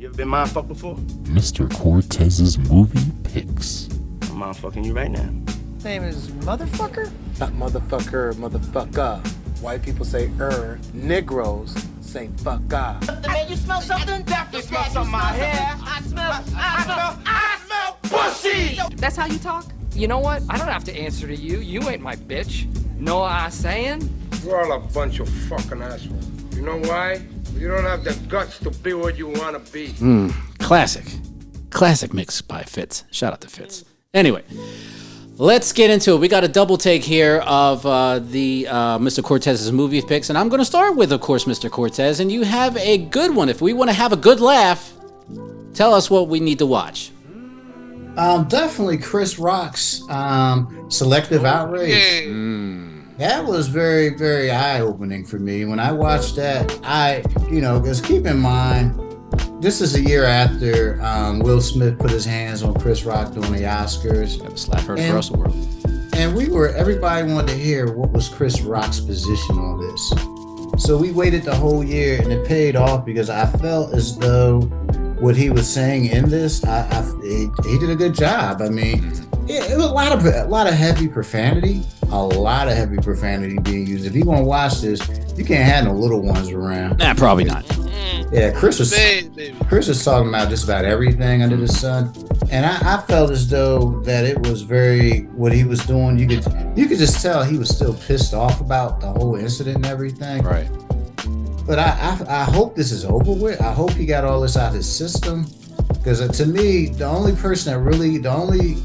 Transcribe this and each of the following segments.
You ever been mind-fucked before? Mr. Cortez's movie picks. I'm mind-fucking you right now. Name is motherfucker? Not motherfucker, motherfucker. White people say Negroes say fuck God. Man, you smell something? Definitely smell something in my hair. I smell pussy! That's how you talk? You know what? I don't have to answer to you. You ain't my bitch. Know what I'm saying? You're all a bunch of fucking assholes. You know why? You don't have the guts to be what you want to be. Classic mix by Fitz. Shout out to Fitz. Anyway, let's get into it. We got a double take here of the Mr. Cortez's movie picks, and I'm going to start with, of course, Mr. Cortez, and you have a good one. If we want to have a good laugh, tell us what we need to watch. Definitely Chris Rock's Selective Outrage. That was very, very eye-opening for me. When I watched that, because keep in mind, this is a year after Will Smith put his hands on Chris Rock during the Oscars. That was slap her across the world. And everybody wanted to hear what was Chris Rock's position on this. So we waited the whole year, and it paid off because I felt as though what he was saying in this, he did a good job. I mean, it was a lot of heavy profanity, being used. If you want to watch this, you can't have no little ones around. Nah, probably not. Yeah, Chris was talking about just about everything under the sun, and I felt as though that it was what he was doing. You could just tell he was still pissed off about the whole incident and everything. Right. But I hope this is over with. I hope he got all this out of his system, because to me, the only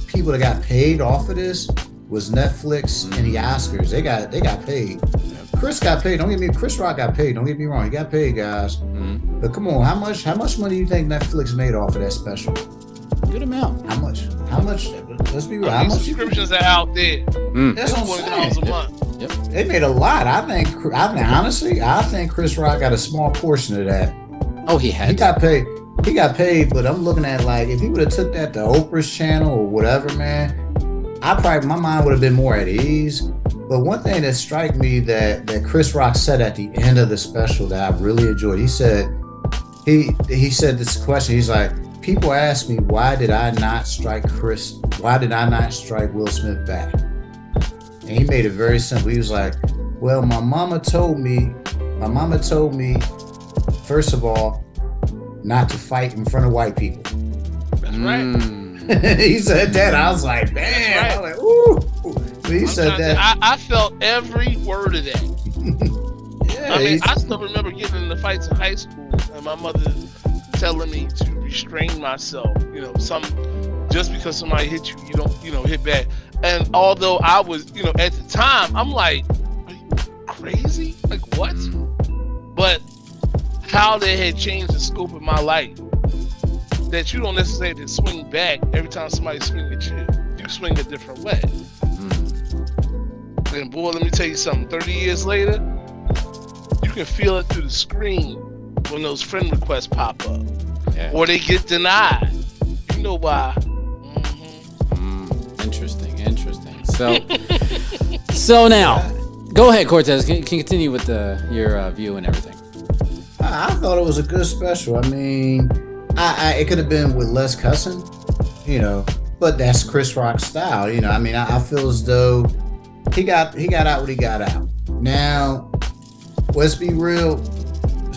people that got paid off of this was Netflix and the Oscars. They got paid. Chris got paid. Chris Rock got paid. Don't get me wrong. He got paid, guys. But come on, how much money do you think Netflix made off of that special? Good amount. How much? Let's be real. How much subscriptions are out there? That's what I'm saying. $20 a month. Yep. They made a lot. I think Chris Rock got a small portion of that. Oh, he had. He got paid, but I'm looking at, like, if he would have took that to Oprah's channel or whatever, man, my mind would have been more at ease. But one thing that struck me that Chris Rock said at the end of the special that I really enjoyed, he said this question. He's like, people ask me, why did I not strike Will Smith back? And he made it very simple. He was like, well, my mama told me, first of all, not to fight in front of white people. That's right. He said that. I was like, damn. Right. I was like, ooh. He said that. I felt every word of that. Yeah, I mean, I still remember getting in the fights in high school and my mother telling me to restrain myself. Just because somebody hit you, you don't, hit back. And although I was, at the time, I'm like, are you crazy? Like, what? But how they had changed the scope of my life, that you don't necessarily swing back every time somebody swings at you. You swing a different way. And boy, let me tell you something. 30 years later, you can feel it through the screen when those friend requests pop up. Yeah. Or they get denied. You know why. Interesting. So now, go ahead, Cortez. Can continue with your view and everything. I thought it was a good special. I mean, it could have been with less cussing, but that's Chris Rock's style. I mean, I feel as though he got out what he got out. Now, let's be real.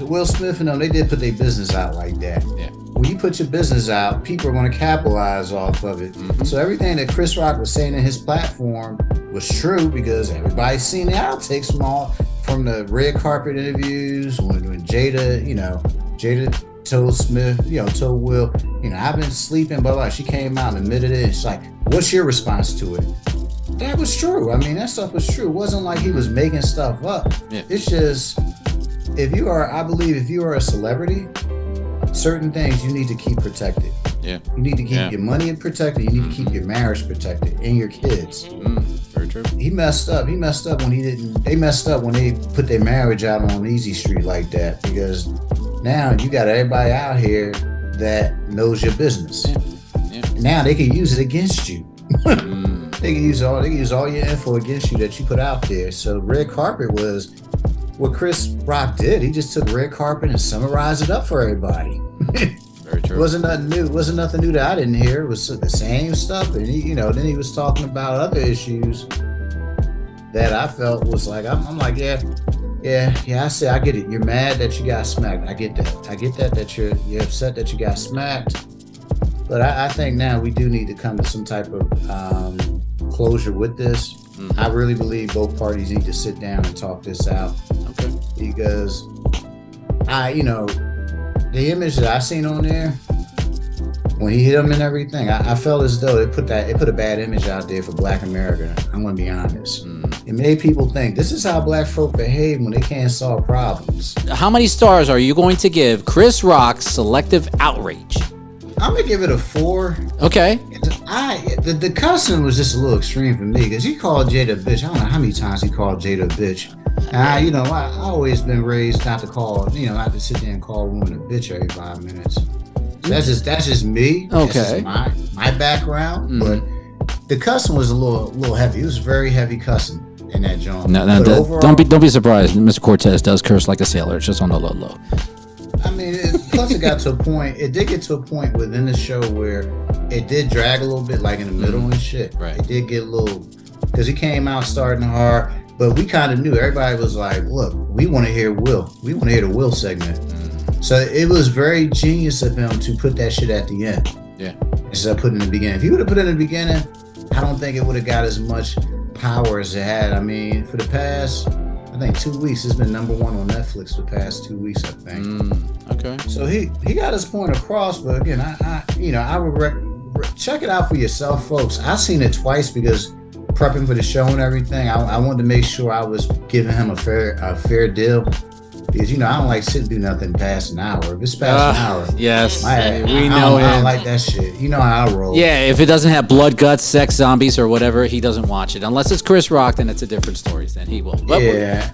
Will Smith and them, they did put their business out like that. Yeah. When you put your business out, people are going to capitalize off of it. So everything that Chris Rock was saying in his platform was true, because everybody's seen the outtakes from the red carpet interviews when Jada told Smith, told Will, I've been sleeping, blah. She came out and admitted it. It's like, what's your response to it? That was true. I mean, that stuff was true. It wasn't like he was making stuff up. Yeah. It's just, if you are a celebrity, certain things you need to keep protected. Yeah. You need to keep your money protected. You need to keep your marriage protected and your kids. Very true. He messed up. They messed up when they put their marriage out on Easy Street like that, because now you got everybody out here that knows your business. Yeah. Now they can use it against you. They can use all your info against you that you put out there. So red carpet was what Chris Rock did. He just took red carpet and summarized it up for everybody. Very true. Wasn't nothing new. Wasn't nothing new that I didn't hear. It was the same stuff, and he, then he was talking about other issues that I felt was like I'm like, yeah. I say I get it. You're mad that you got smacked. I get that you're upset that you got smacked. But I think now we do need to come to some type of closure with this. I really believe both parties need to sit down and talk this out. Okay. Because the image that I seen on there when he hit him and everything, I felt as though it put a bad image out there for Black America. I'm gonna be honest. It made people think this is how Black folk behave when they can't solve problems. How many stars are you going to give Chris Rock's Selective Outrage? I'm gonna give it a 4. Okay. The cussing was just a little extreme for me because he called Jada a bitch. I don't know how many times he called Jada a bitch. And I always been raised not to call, not to sit there and call a woman a bitch every 5 minutes. So that's just me. Okay. That's just my background. But the cussing was a little heavy. It was very heavy cussing in that joint. No, overall, don't be surprised. Mr. Cortez does curse like a sailor. It's just on the low. I mean, plus it got to a point. It did get to a point within the show where it did drag a little bit, like in the middle and shit. Right. It did get a little because he came out starting hard, but we kind of knew. Everybody was like, "Look, we want to hear Will. We want to hear the Will segment." So it was very genius of him to put that shit at the end. Yeah. Instead of putting it in the beginning. If he would have put it in the beginning, I don't think it would have got as much power as it had. I mean, for the past, I think 2 weeks, it's been #1 on Netflix for the past 2 weeks, I think. Okay. So he got his point across, but again, I would check it out for yourself, folks. I seen it twice because prepping for the show and everything, I wanted to make sure I was giving him a fair deal. Because, I don't like sit and do nothing past an hour. If it's past an hour. Yes. We know I don't like that shit. You know how I roll. Yeah, if it doesn't have blood, guts, sex, zombies, or whatever, he doesn't watch it. Unless it's Chris Rock, then it's a different story. Then he will. But yeah.